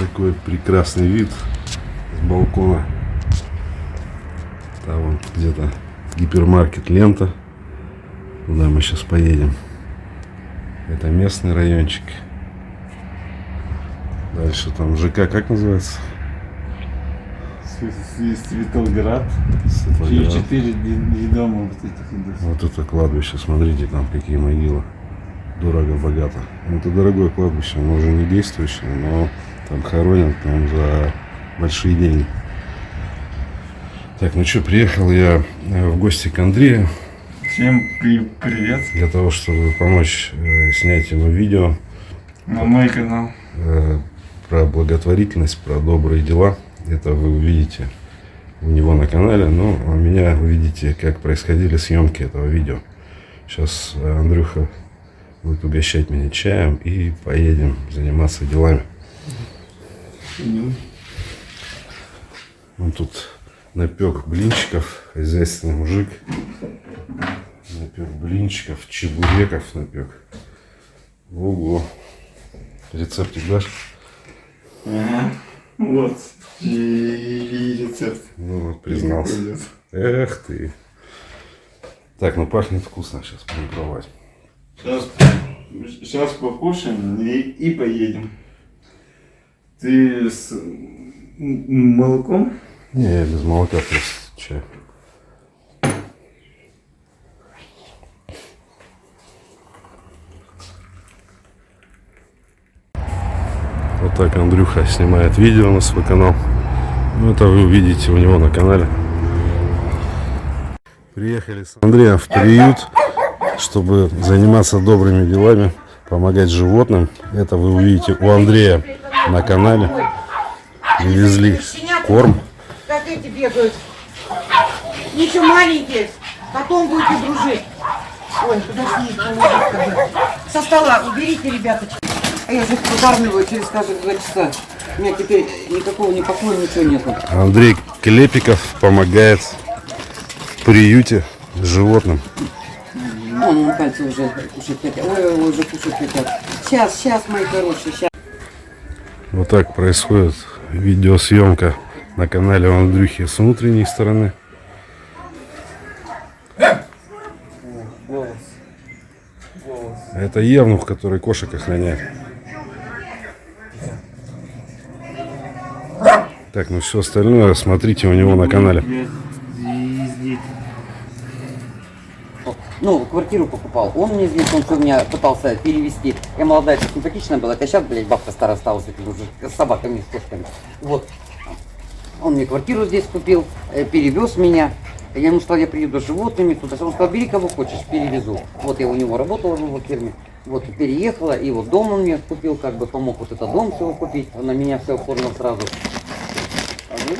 такой прекрасный вид с балкона. Там вон где-то гипермаркет «Лента». Туда мы сейчас поедем. Это местный райончик. Дальше там ЖК, как называется? Светлоград. Светлоград. 4 дома вот этих индусов. Вот это кладбище, смотрите, там какие могилы. Дорого-богато. Это дорогое кладбище, оно уже не действующее, но там хоронят там за большие деньги. Так, ну что, приехал я в гости к Андрею. Всем привет. Для того, чтобы помочь снять ему видео На мой канал. про благотворительность, про добрые дела. Это вы увидите у него на канале. Но у меня увидите, как происходили съемки этого видео. Сейчас Андрюха будет угощать меня чаем и поедем заниматься делами. Он тут напек блинчиков, хозяйственный мужик. Напек блинчиков, чебуреков напек. Ого. Рецептик дашь? Ага. Вот. И рецепт. Ну вот, признался. Эх ты. Так, ну пахнет вкусно. Сейчас будем пробовать. Сейчас покушаем и поедем. Ты с молоком? Не, я без молока, просто чай. Вот так Андрюха снимает видео на свой канал. Ну, это вы увидите у него на канале. Приехали с Андреем в приют, чтобы заниматься добрыми делами, помогать животным. Это вы увидите у Андрея на канале. Привезли корм. Как эти бегают. Еще маленькие. Потом будете дружить. Ой, подожди. Со стола уберите, ребяточки. А я же их покармливаю через каждые 2 часа. У меня теперь никакого ни покоя, ничего нету. Андрей Клепиков помогает в приюте животным. Вон он пальцы уже кушать хотят. Ой, уже кушать хотят. Сейчас, мои хорошие, сейчас. Вот так происходит видеосъемка на канале у Андрюхи с внутренней стороны. Это евнух, который кошек охраняет. Так, ну все остальное смотрите у него на канале. Ну, квартиру покупал. Он мне здесь, он меня пытался перевести. Я молодая, симпатичная была. А сейчас, блядь, бабка старая осталась с собаками, с кошками. Вот. Он мне квартиру здесь купил, перевез меня. Я ему сказал, я приеду с животными туда. Он сказал, бери кого хочешь, перевезу. Вот я у него работала в его фирме. Вот и переехала, и вот дом он мне купил, как бы помог вот этот дом всего купить. Он на меня все оформил сразу.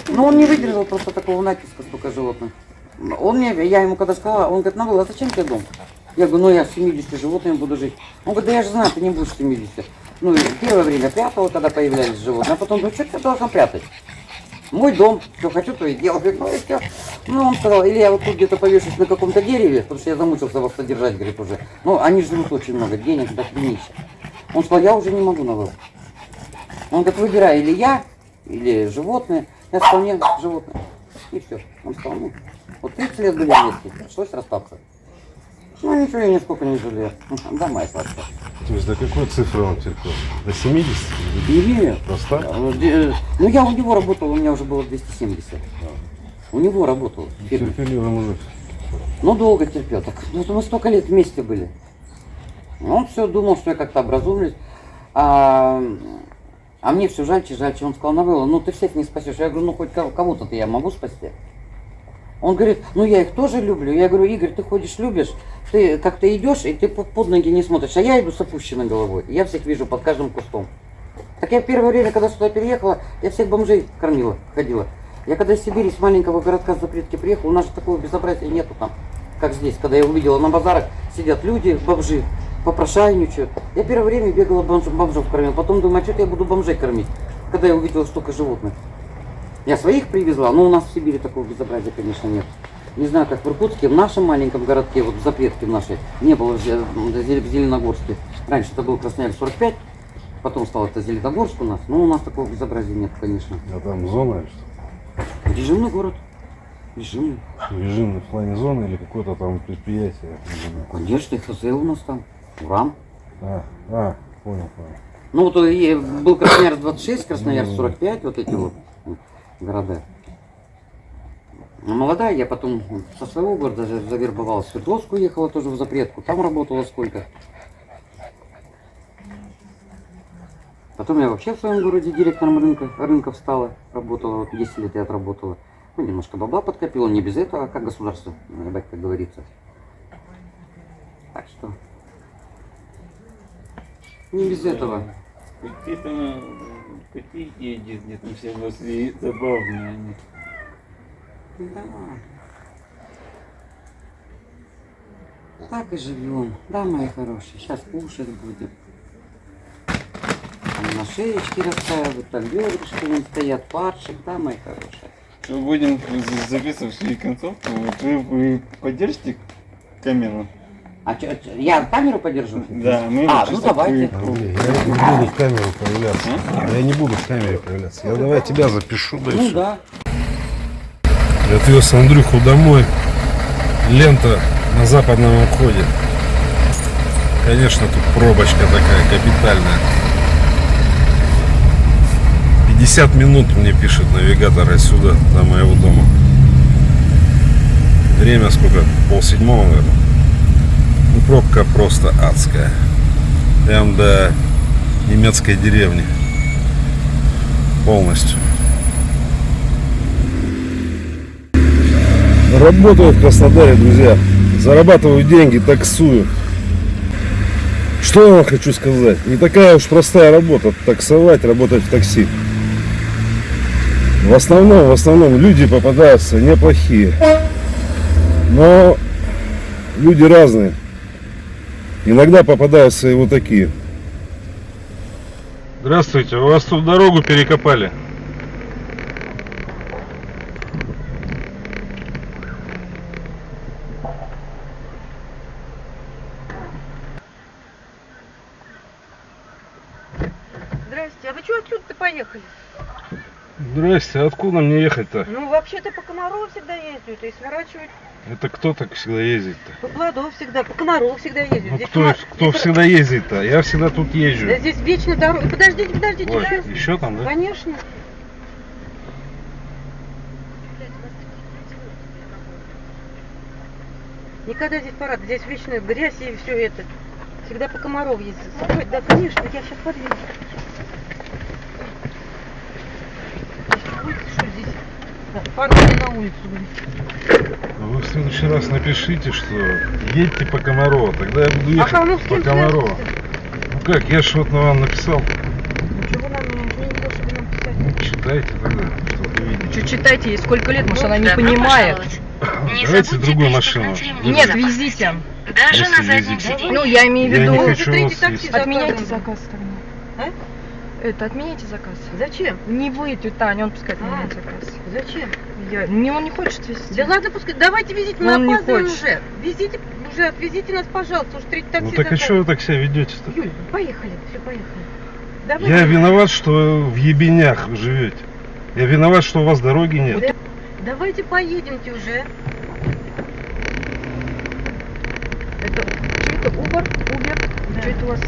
Но он не выдержал просто такого натиска, столько животных. Я ему когда сказала, он говорит, Навыл, а зачем тебе дом? Я говорю, ну я с 70 животными буду жить. Он говорит, да я же знаю, ты не будешь 70. Ну, первое время прятал, когда появлялись животные, а потом, ну что ты должен прятать? Мой дом, что хочу, то и делаю. Ну и все. Ну, он сказал, или я вот тут где-то повешусь на каком-то дереве, потому что я замучился вас содержать, говорит, уже. Ну, они жрут очень много денег, до хренища. Он сказал, я уже не могу, Навыл. Он говорит, выбирай, или я, или животные. Я сказал, нет, животные. И все. Он сказал, ну, вот 30 лет были вместе, пришлось расстаться. Ну, ничего, я нисколько не жалею. Домой остаться. То есть до какой цифры он терпел? До 70? Или, Просто? ну, я у него работал, у меня уже было 270. У него работал. Терпеливый мужик. Ну, долго терпел. Так, ну, мы столько лет вместе были. Он все думал, что я как-то образумлюсь. А мне все жальче. Он сказал, Навыла, ну ты всех не спасешь. Я говорю, ну хоть кого-то-то я могу спасти. Он говорит, ну я их тоже люблю. Я говорю, Игорь, ты ходишь, любишь, ты как-то идешь, и ты под ноги не смотришь. А я иду с опущенной головой. Я всех вижу под каждым кустом. Так я в первое время, когда сюда переехала, я всех бомжей кормила, ходила. Я когда из Сибири, с маленького городка Запретки приехала, у нас же такого безобразия нету там, как здесь. Когда я увидела на базарах, сидят люди, бомжи, попрошайничают. Я первое время бегала бомжов кормила, потом думаю, а что я буду бомжей кормить, когда я увидела столько животных. Я своих привезла, но у нас в Сибири такого безобразия, конечно, нет. Не знаю, как в Иркутске, в нашем маленьком городке, вот в Запретке в нашей, не было в Зеленогорске. Раньше это был Красноярск 45, Потом стал это Зеленогорск у нас. Ну, у нас такого безобразия нет, конечно. А там зона или что? Режимный город. Режимный. Режимный в плане зоны или какое-то там предприятие? Конечно, ХСЛ у нас там. Уран. Понял. Ну, вот и был Красноярск 26, Красноярск 45, вот эти вот города. А молодая, я потом со своего города завербовалась. В Свердловск уехала тоже в запретку. Там работала сколько. Потом я вообще в своем городе директором рынков стала. Работала, вот 10 лет я отработала. Ну, немножко бабла подкопила, не без этого, а как государство, как говорится. Так что... Не без этого. Какие ездят, где там все возле забавные они. Да. Так и живем. Да, мои хорошие. Сейчас кушать будем. Там на шеечке расставят, там бедрышки вон стоят, паршик, да, мои хорошие. Что будем записывать свою концовку, вот вы поддержите камеру? Я камеру подержу? Да, мы ну давайте. Андрей, я не буду в камеру появляться. Я не буду в камере появляться. Я давай тебя запишу, да и Ну всё. да. Я отвез Андрюху домой. Лента на западном обходе. Конечно, тут пробочка такая капитальная. 50 минут мне пишет навигатор отсюда до моего дома. Время сколько? 6:30, наверное. Ну, пробка просто адская. Прям до немецкой деревни. Полностью. Работаю в Краснодаре, друзья. Зарабатываю деньги, таксую. Что я вам хочу сказать? Не такая уж простая работа таксовать, работать в такси. В основном люди попадаются неплохие. Но люди разные. Иногда попадаются и вот такие. Здравствуйте, у вас тут дорогу перекопали. Здрасте, а вы что отсюда-то поехали? Здрасте, а откуда мне ехать-то? Ну, вообще-то по Комарову всегда ездят, и сворачивают. Это кто так всегда ездит-то? По Плодову всегда, по Комарову всегда ездят. Ну Здесь кто всегда ездит-то? Я всегда тут езжу. Да здесь вечно дорога. Подождите, Ой, сейчас. еще там, да? Конечно. Никогда здесь парад, здесь вечная грязь и все это. Всегда по Комарову ездят. Ой, да, конечно, я сейчас подъеду. Что здесь? Да, парады на улицу. Вы в следующий раз напишите, что едьте по Комарово, тогда я буду ехать кому с по кем Комарово. связываться-то? Ну как, я ж вот на вам написал. Ну чего нам не видел, чтобы нам писать? Ну, читайте тогда, что вы видите. Что читайте, ей сколько лет, может, она не Добро понимает. пожаловать. Не Давайте забудьте другую машину. пристегнуть Нет, ремни везите. Даже Если на заднем везите. сиденье. Ну, я имею в Я виду... не хочу Эти вас такси есть. Отменяйте заказываем. заказ тогда. А? Это, отменяйте заказ. Зачем? Не вы, тетя Таня, он пускай отменяет заказ. Зачем? Он не хочет везти. Да ладно, пускай. Давайте везите, мы Он не опаздываем хочет. уже. Везите уже, отвезите нас, пожалуйста, уж третий такси Ну так а что вы так себя ведете-то? Юль, поехали, все, поехали. Давай. Я виноват, что в ебенях вы живете. Я виноват, что у вас дороги нет. Давайте поедемте уже. Это что-то Uber. Да. Что это у вас?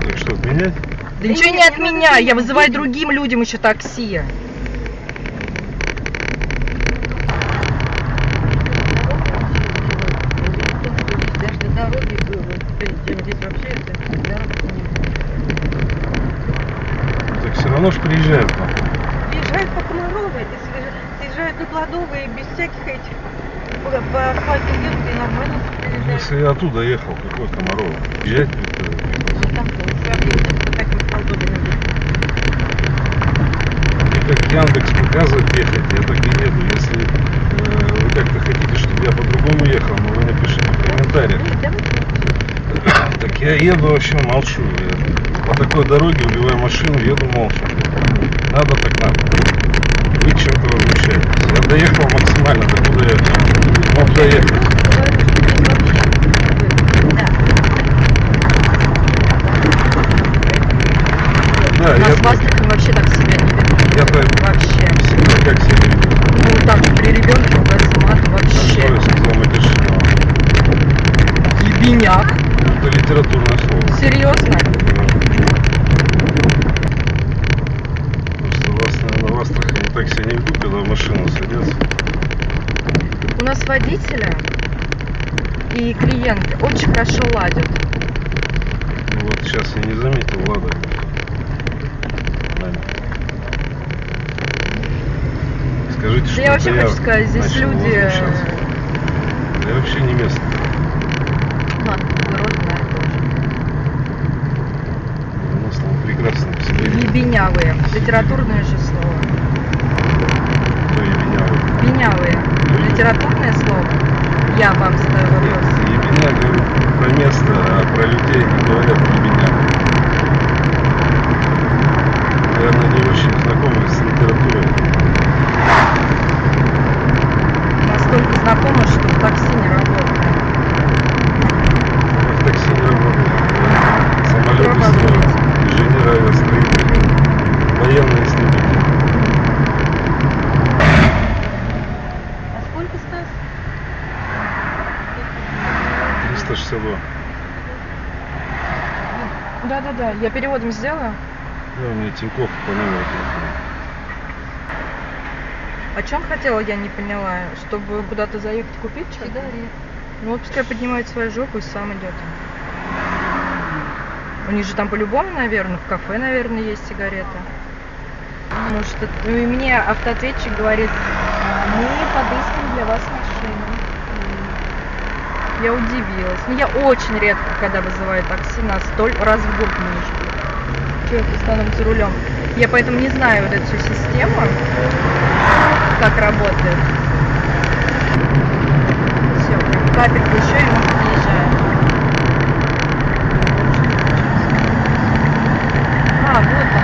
Так что, отменять? Да ничего не от меня, я вызываю другим людям еще такси. Даже до дороги было. Здесь вообще это дороги нет. Так все равно ж приезжают к нам. Приезжают по Комаровой, съезжают на Плодовой без всяких этих. По асфальту едут и нормально приезжают. Если я оттуда ехал, какой Комаров? Езжать Ну, там тоже ездят по таким колдобинам. мне как Яндекс показывает ехать, я так и еду. Если вы как-то хотите, чтобы я по-другому ехал, ну вы напишите в комментариях. Так я еду вообще молчу. Я по такой дороге убиваю машину, еду молча. Надо так надо. Вы чем-то возмущаетесь. Я доехал максимально до куда я мог доехать. Бедняк. Это литературное слово. Серьезно? Просто вас, наверное, в Астрахани так себя не ведут, когда в машину садятся. У нас водители и клиенты очень хорошо ладят. Ну вот сейчас я не заметил, ладно. Скажите, что Я вообще это хочу сказать, здесь начал люди... возмущаться. Я вообще не местный. Ладно, народ знает тоже. У нас там прекрасно посмотрели. Ебенявые. Литературное же слово. Кто ебенявый? Бенявые. Литературное слово? Я вам задаю вопрос. Ебеня говорю про место, а про людей не говорят ебеня. Наверное, не очень знакомы с литературой. Настолько знакомо, что в такси не работает. В такси не работает. Самолеты Работает. строят, инженеры авиастроители, военные истребители. А сколько, Стас? 362. Да-да-да, я переводом сделаю. Да, у меня Тинькофф по номеру телефона. О чем хотела, я не поняла. Чтобы куда-то заехать купить что-то? Сигарет. Ну вот пускай поднимает свою жопу и сам идет. У них же там по-любому, наверное, в кафе, наверное, есть сигареты. Может, ну и мне автоответчик говорит, мы подыскиваем для вас машину. Я удивилась. Ну я очень редко, когда вызываю такси, раз в год ниже. Человек становится за рулем. Я поэтому не знаю вот эту всю систему, как работает. Все, капельку еще и мы подъезжаем. А, вот он.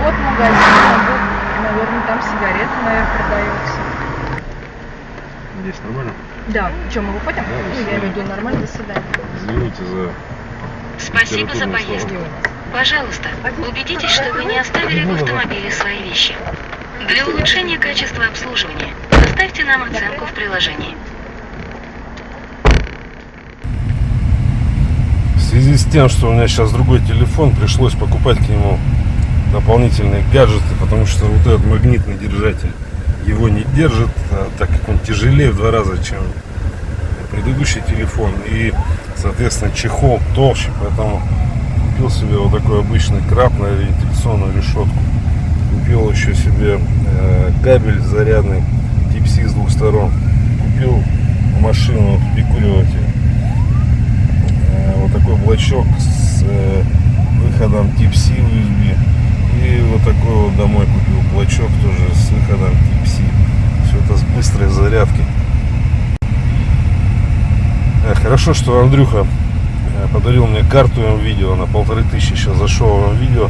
Вот магазин, вот, наверное, там сигареты, наверное, продаются. Здесь нормально? Да, что, мы выходим? Да, до Ну, я имею в свидания. виду, нормально, до свидания. Извините за Спасибо за литературное поездку. слово. Пожалуйста, убедитесь, что вы не оставили в автомобиле свои вещи. Для улучшения качества обслуживания оставьте нам оценку в приложении. В связи с тем, что у меня сейчас другой телефон, пришлось покупать к нему дополнительные гаджеты, потому что вот этот магнитный держатель его не держит, так как он тяжелее в 2 раза, чем предыдущий телефон, и, соответственно, чехол толще, поэтому купил себе вот такой обычный краб на вентиляционную решетку. Купил еще себе кабель зарядный Type-C с 2 сторон. Купил в машину прикуриватель. Вот такой блочок с выходом Type-C USB. И вот такой вот домой купил блочок тоже с выходом Type-C. Все это с быстрой зарядкой. Хорошо, что Андрюха подарил мне карту М-Видео на 1500. Сейчас зашел в М-Видео.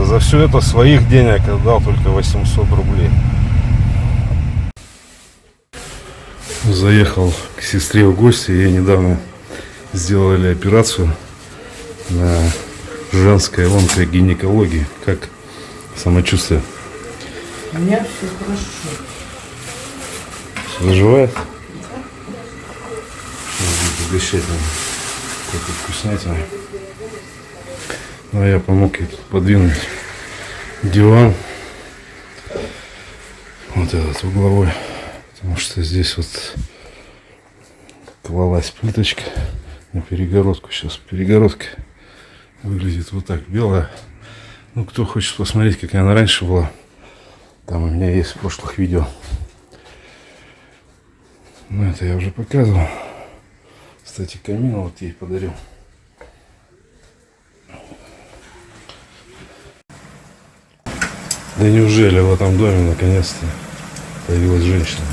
За все это своих денег отдал только 800 рублей. Заехал к сестре в гости. Ей недавно сделали операцию на женской онкогинекологии. Как самочувствие? У меня все хорошо. Все заживает? Угощать надо. Какой вкуснятина. Ну, а я помог ей подвинуть диван. Вот этот угловой. Потому что здесь вот клалась плиточка на перегородку. Сейчас перегородка выглядит вот так, белая. Ну, кто хочет посмотреть, какая она раньше была, там у меня есть в прошлых видео. Ну, это я уже показывал. Кстати, камин вот ей подарил. Да неужели в этом доме наконец-то появилась женщина?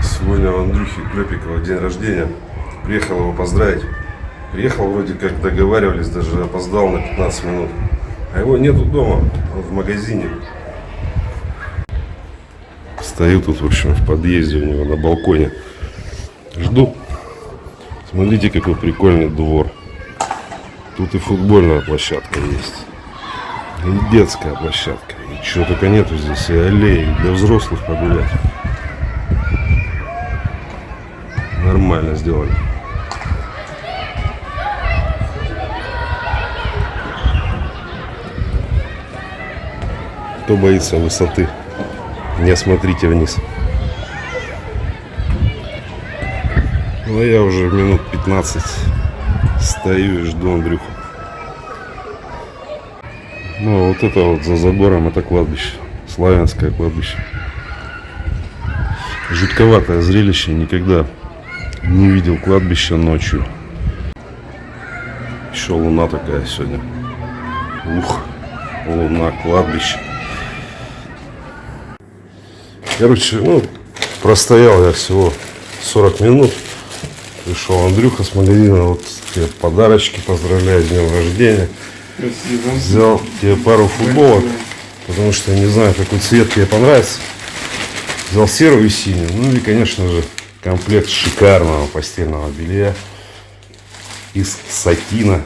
Сегодня у Андрюхи Клепикова день рождения. Приехал его поздравить. Приехал вроде как договаривались, даже опоздал на 15 минут. А его нету дома, он в магазине. Стою тут, в общем, в подъезде у него на балконе. Жду. Смотрите, какой прикольный двор. Тут и футбольная площадка есть. И детская площадка. И чего только нету здесь. И аллеи, и для взрослых погулять. Нормально сделали. Кто боится высоты, не смотрите вниз. Ну, я уже минут 15 стою и жду Андрюху. Ну, вот это вот за забором, это кладбище. Славянское кладбище. Жутковатое зрелище. Никогда не видел кладбища ночью. Еще луна такая сегодня. Ух, луна, кладбище. Короче, ну, простоял я всего 40 минут. Пришел Андрюха с магазина. Вот тебе подарочки, поздравляю с днем рождения. Спасибо. Взял тебе пару футболок, потому что не знаю, какой цвет тебе понравится. Взял серую и синюю. Ну и, конечно же, комплект шикарного постельного белья из сатина.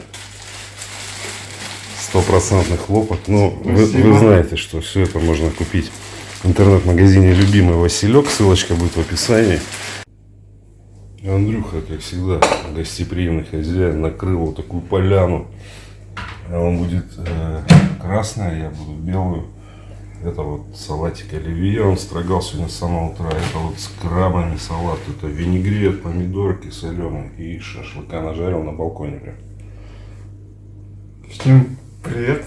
100% хлопок. Ну, вы знаете, что все это можно купить в интернет-магазине «Любимый Василек». Ссылочка будет в описании. Андрюха, как всегда, гостеприимный хозяин, накрыл вот такую поляну. Он будет красная, я буду белую. Это вот салатик оливье, он строгал сегодня с самого утра. Это вот с крабами салат, это винегрет, помидорки соленые и шашлыка нажарил на балконе прям. Всем привет.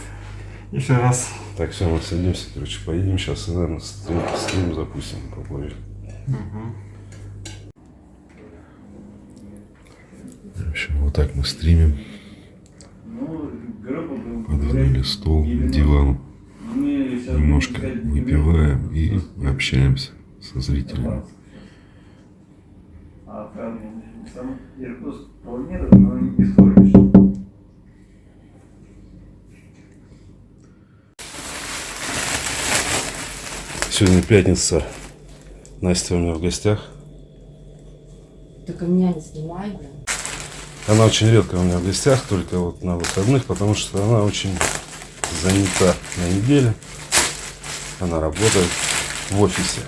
Еще раз. Так, все, мы садимся, короче, поедем сейчас, наверное, стрим запустим, попозже. В общем, вот так мы стримим. Подвинули стол, диван. Немножко выпиваем и общаемся со зрителями. Сегодня пятница. Настя у меня в гостях. Только меня не снимай, блин. Она очень редко у меня в гостях, только вот на выходных, потому что она очень занята на неделе. Она работает в офисе.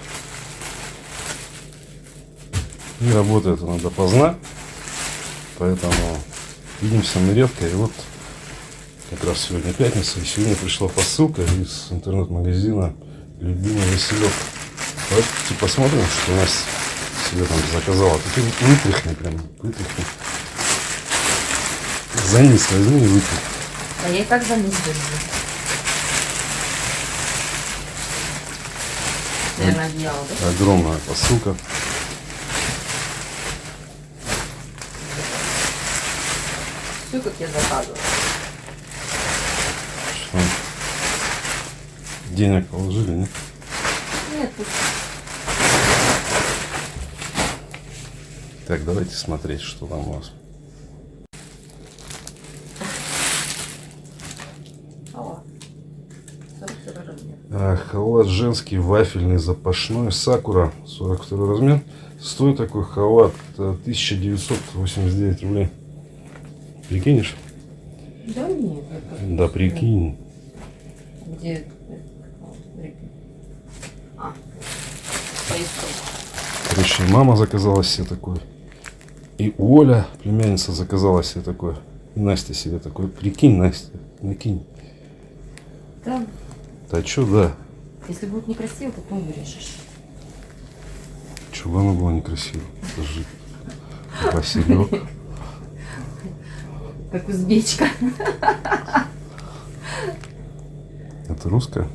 И работает она допоздна. Поэтому видимся мы редко. И вот как раз сегодня пятница. И сегодня пришла посылка из интернет-магазина «Любимый Василек». Давайте посмотрим, что у нас себе там заказала. Ты вытряхни прям, вытряхни. За низ возьми и вытряхни. А я и так за низ держу. Наверное, одеяло, да? Огромная посылка. Все, как я заказывала. Что? Денег положили, нет? Нет, пусть. Так, давайте смотреть, что там у вас. Халат. 42 размер. Халат женский, вафельный, запашной, сакура, 42 размер. Стоит такой халат 1989 рублей. Прикинешь? Да нет. это Да прикинь. Где? А. Поискал. Короче, мама заказала себе такой. И Оля, племянница, заказала себе такой. И Настя себе такой. Прикинь, Настя, накинь. Да. Да чё, да. Если будет некрасиво, потом вырежешь. Чё бы оно было некрасиво. Это же Василек. Как узбечка. Это русская?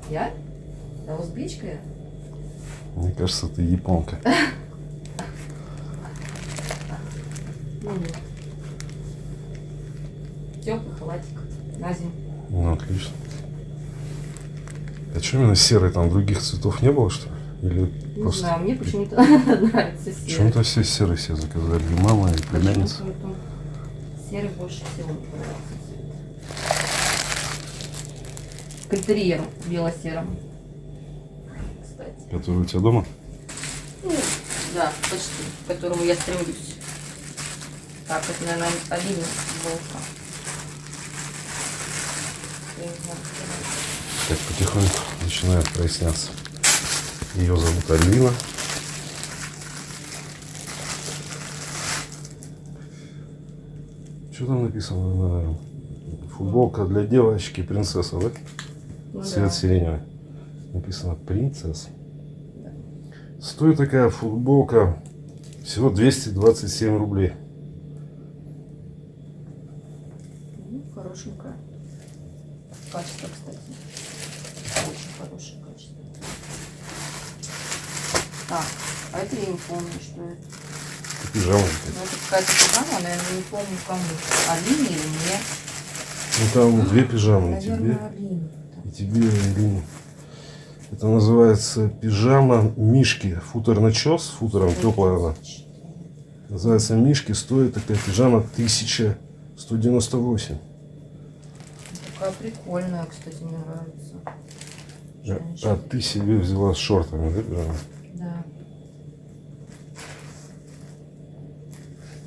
Я? Да, узбечка я. Мне кажется, ты японка. Ну нет. Теплый халатик на зиму. Ну, отлично. А что именно серый? Там других цветов не было, что ли? Или Не просто... знаю, мне почему-то нравится серый. Почему-то все серый себе заказали. И мама, и племянница. Почему-то серый больше всего мне нравится. Критериером бело-серым. Кстати. Который у тебя дома? Ну, да, почти. К которому я стремлюсь. Так, это, наверное, Алина футболка. Я не знаю, что это. Так потихоньку начинает проясняться. Ее зовут Алина. Что там написано? Футболка для девочки принцесса, да? Ну, Цвет да. сиреневый. Написано принцесса. Стоит такая футболка всего 227 рублей. Ну, хорошенькая. Качество, кстати. Очень хорошее качество. Так, а это я не помню, что это. Пижама. Ну, это какая-то пижама, наверное, не помню кому. Алине или мне? Ну там две пижамы, и тебе, Наверное, Алине. и тебе, и Алине. Это называется пижама Мишки. Футер начес, футером теплая она. Называется Мишки, стоит такая пижама 1198. Такая прикольная, кстати, мне нравится. А ты себе взяла с шортами, да, пижаму? Да.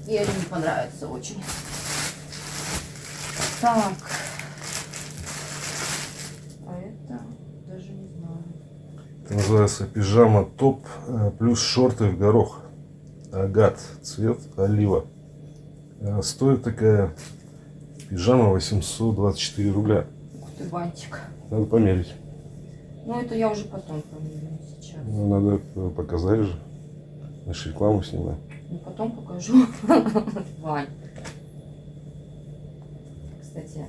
И Алине понравится очень. Так. А это даже не знаю. Это называется пижама топ плюс шорты в горох. Агат, цвет олива. Стоит такая пижама 824 рубля. Ух ты, бантик. Надо померить. Ну, это я уже потом померю сейчас. Ну, надо показать же. Мы же рекламу снимаем. Ну, потом покажу. Вань. Кстати,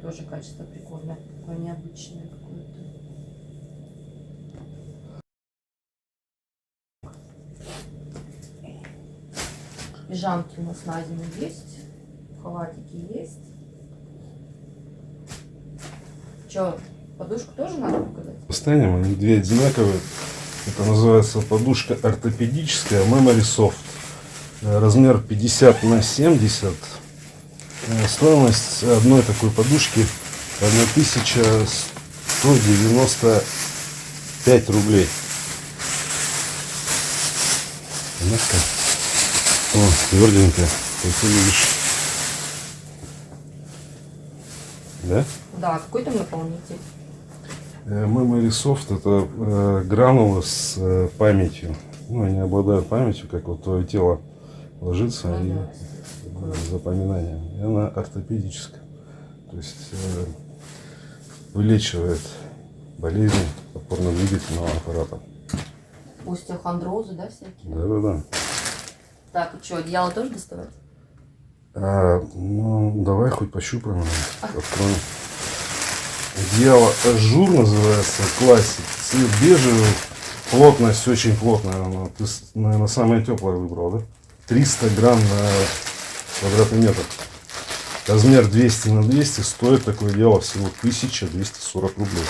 тоже качество прикольное. Такое необычное какое-то. Пижамки у нас на зиму есть. Халатики есть. Че, подушку тоже надо показать? Станем, они две одинаковые. Это называется подушка ортопедическая Memory Soft. Размер 50 на 70. Стоимость одной такой подушки 1195 рублей. Мягко. О, тверденькая, как ты любишь. Да? Да, какой там наполнитель? Memory Soft это гранулы с памятью. Ну, они обладают памятью, как вот твое тело ложится Ну и да. запоминанием. И она ортопедическая. То есть вылечивает болезни опорно-двигательного аппарата. Остеохондрозы, да, всякие? Да. Так, и что, одеяло тоже доставать? Ну, давай хоть пощупаем. Откроем. Одеяло Ажур называется, классик. Цвет бежевый. Плотность очень плотная. Ты, наверное, самое теплое выбрал, да? 300 грамм на квадратный метр. Размер 200 на 200. Стоит такое одеяло всего 1240 рублей.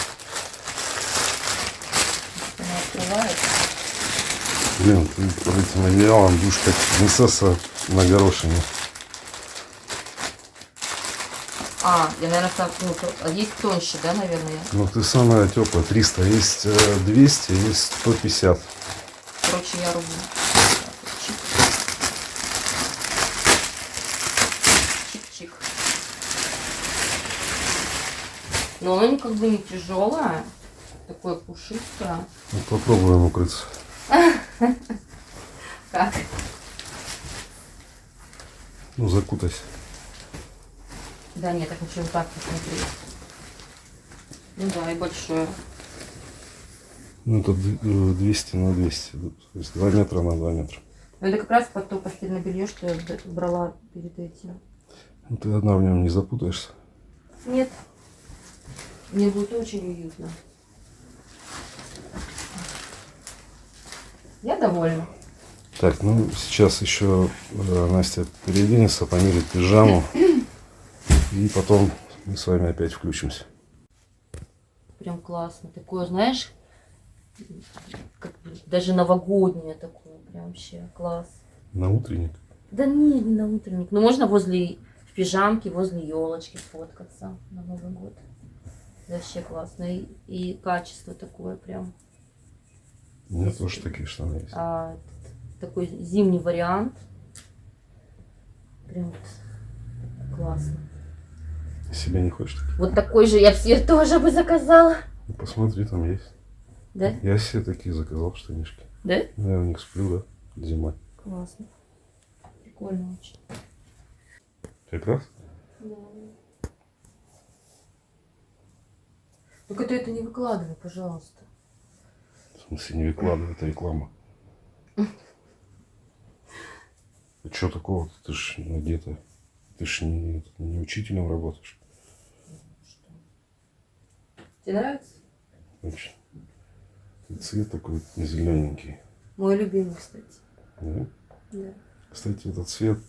Она открывается. Блин, ты под этим одеялом будешь как принцесса на горошине. Я, наверное, так, ну, есть тоньше, да, наверное? Ну, ты самая теплая. 300. Есть 200, есть 150. Короче, я рублю. Чик-чик. Но оно как бы не тяжелое. Такое пушистое. Ну, попробуем укрыться. Как? Ну, закутайся. Да нет, я хочу вот так посмотреть. Ну да, и большое. Ну, это 200 на 200. То есть 2 метра на 2 метра. Ну, это как раз под то постельное белье, что я брала перед этим. Ну, ты одна в нем не запутаешься. Нет. Мне будет очень уютно. Я довольна. Так, ну, сейчас еще Настя переоденется, померит пижаму. И потом мы с вами опять включимся. Прям классно. Такое, знаешь, как бы даже новогоднее такое. Прям вообще класс. На утренник. Да не на утренник. Ну, можно возле в пижамке возле елочки сфоткаться на Новый год. Вообще классно. И качество такое прям. У меня тоже такие штаны есть. Такой зимний вариант. Прям вот классно. Себе не хочешь такие? Вот такой же я все тоже бы заказала. Ну, посмотри, там есть. Да? Я себе такие заказал штанишки. Да? Я в них сплю, да, зимой. Классно. Прикольно очень. Как раз? Да. Только ты это не выкладывай, пожалуйста. В смысле, не выкладывай, это реклама. А что такого? Ты ж где-то... Ты ж не учителем работаешь. Тебе нравится? Очень. Цвет такой зелененький. Мой любимый, кстати. Да? Да. Кстати, этот цвет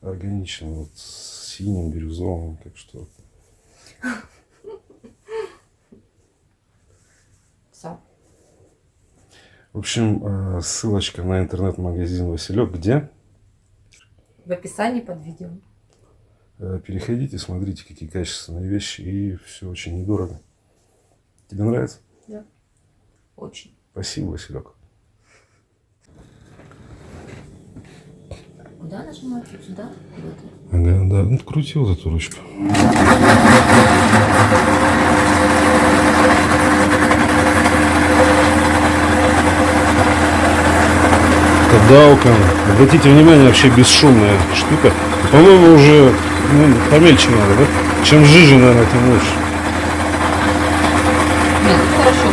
органичный, вот с синим, бирюзовым, так что... Все. В общем, ссылочка на интернет-магазин «Василек» где? В описании под видео. Переходите, смотрите, какие качественные вещи, и все очень недорого. Тебе нравится? Да. Очень. Спасибо, Василек. Куда нажимать? Вот сюда? Ага, да. Ну, крути вот эту ручку. Это Даукан. Обратите внимание, вообще бесшумная штука. По-моему, уже помельче надо, да? Чем жиже, наверное, тем лучше. Нет, это хорошо.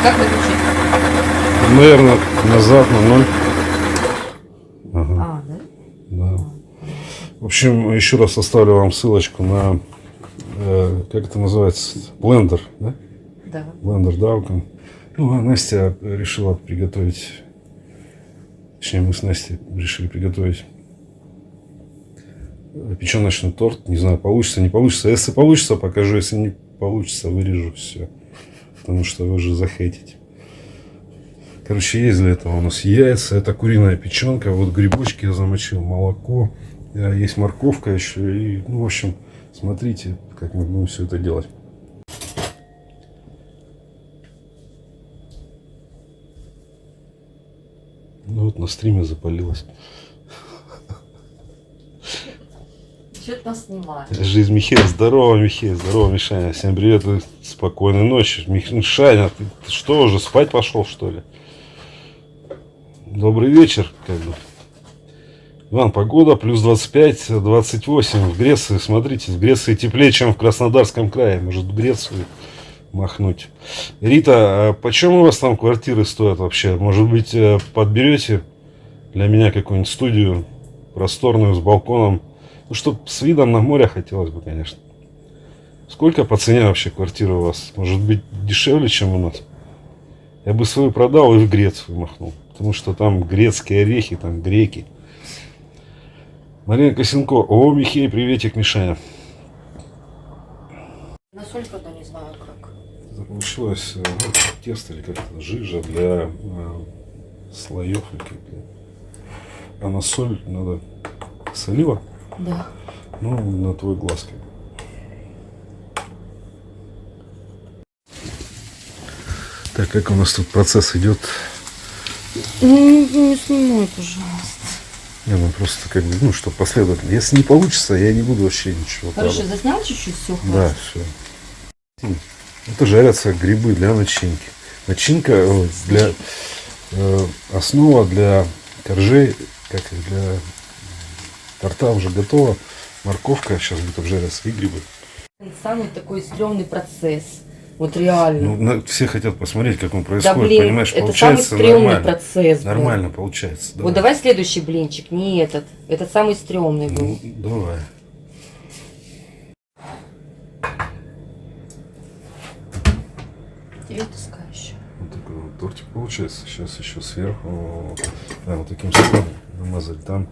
Как выключить? Наверное, назад на 0. Да? Да. В общем, еще раз оставлю вам ссылочку на, как это называется, блендер, да? Да. Блендер Даукан. Ну, а Настя решила приготовить, точнее, мы с Настей решили приготовить печеночный торт. Не знаю, получится, не получится. Если получится, покажу. Если не получится, вырежу все. Потому что вы же захейтите. Короче, есть для этого у нас яйца, это куриная печенка, вот грибочки я замочил, молоко, есть морковка еще. И, ну, в общем, смотрите, как мы будем все это делать. Ну вот на стриме запалилось. Что ты нас снимаешь? Жизнь Михея. Здорово, Михей. Здорово, Мишаня. Всем привет и спокойной ночи. Мишаня, ты что, уже спать пошел, что ли? Добрый вечер, как бы. Иван, погода плюс 25-28 в Греции. Смотрите, в Греции теплее, чем в Краснодарском крае. Может, в Грецию махнуть. Рита, а почем у вас там квартиры стоят вообще? Может быть, подберете для меня какую-нибудь студию просторную с балконом? Ну, чтоб с видом на море хотелось бы, конечно. Сколько по цене вообще квартира у вас? Может быть, дешевле, чем у нас? Я бы свою продал и в Грецию махнул. Потому что там грецкие орехи, там греки. Марина Косенко. О, Михей, приветик, Мишаня. На соль когда не знаю как. Это получилось тесто или как-то жижа для слоев. А на соль надо солила? Да. Ну, на твой глаз. Так, как у нас тут процесс идет? Не снимай, пожалуйста. Не, ну просто как бы, ну, чтобы последовательно. Если не получится, я не буду вообще ничего. Хорошо, правда. заснял чуть-чуть, все. Да, все. Это жарятся грибы для начинки. Начинка для основа для коржей, как и для торта уже готова. Морковка, сейчас будет обжариваться и грибы. Самый такой стрёмный процесс. Вот реально. Ну, все хотят посмотреть, как он происходит, да, блин, понимаешь, это получается самый стрёмный нормально. процесс. Нормально получается. Вот давай следующий блинчик, не этот. Это самый стрёмный был. Ну, давай. Тебе таскаю еще. Вот такой вот тортик получается. Сейчас еще сверху, да, вот таким слоем намазать. Там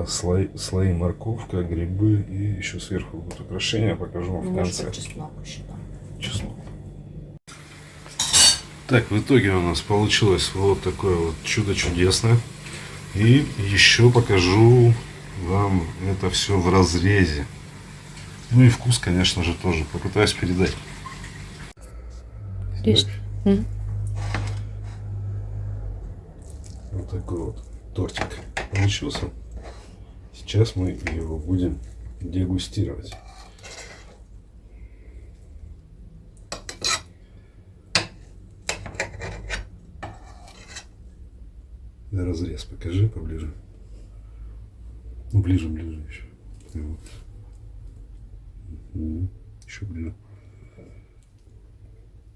слои морковка, грибы и еще сверху будут украшения. Покажу вам в конце. Чеснок еще там. Чеснок. Так, в итоге у нас получилось вот такое вот чудо чудесное. И еще покажу вам это все в разрезе. Ну и вкус, конечно же, тоже. Попытаюсь передать. Есть. Вот такой вот тортик получился. Сейчас мы его будем дегустировать. Да, разрез покажи поближе. Ну, ближе еще. Вот. Еще ближе.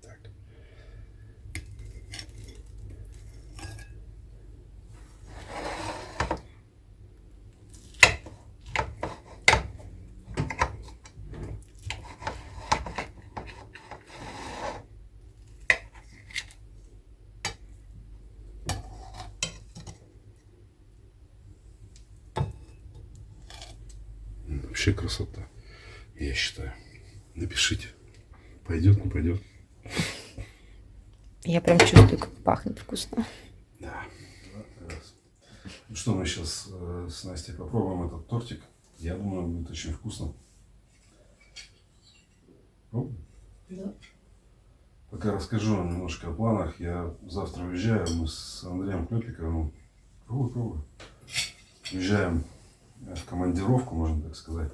Так. Вообще красота, я считаю. Напишите, пойдет, не пойдет. Я прям чувствую, как пахнет вкусно. Да. Ну что, мы сейчас с Настей попробуем этот тортик. Я думаю, будет очень вкусно. Пробуем? Да. Пока расскажу немножко о планах. Я завтра уезжаю, мы с Андреем Клепиковым. Пробуй. Уезжаем в командировку, можно так сказать.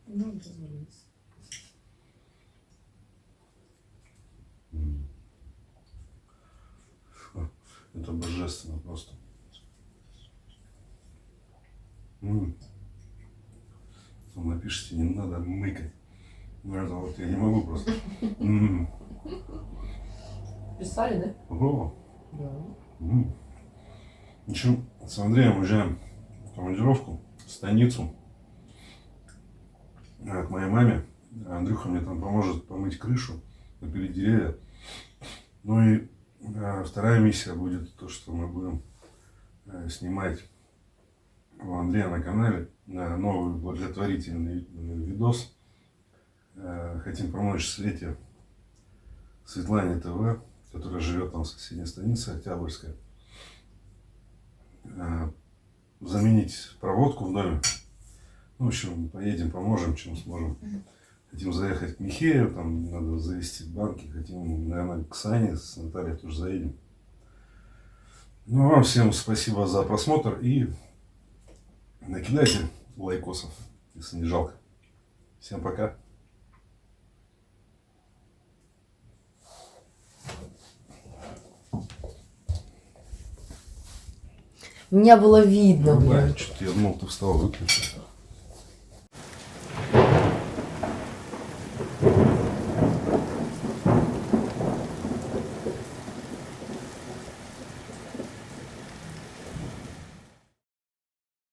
Ну, дозволились. Это божественно просто. Напишите, не надо мыкать. Ну это вот я не могу просто. Писали, да? Попробовал? Да. Ничего, с Андреем уезжаем в командировку, в станицу, к моей маме. Андрюха мне там поможет помыть крышу, напилить деревья. Ну и вторая миссия будет то, что мы будем снимать у Андрея на канале новый благотворительный видос. Хотим помочь Свете, Светлане ТВ, которая живет там в соседней станице, Октябрьская. Заменить проводку в доме. Ну, в общем, поедем, поможем, чем сможем. Хотим заехать к Михею, там надо завести банки. Хотим, наверное, к Сане с Натальей тоже заедем. Ну, вам всем спасибо за просмотр и накидайте лайкосов, если не жалко. Всем пока. Меня было видно. Ну, да, что-то я думал, ты встал выключить.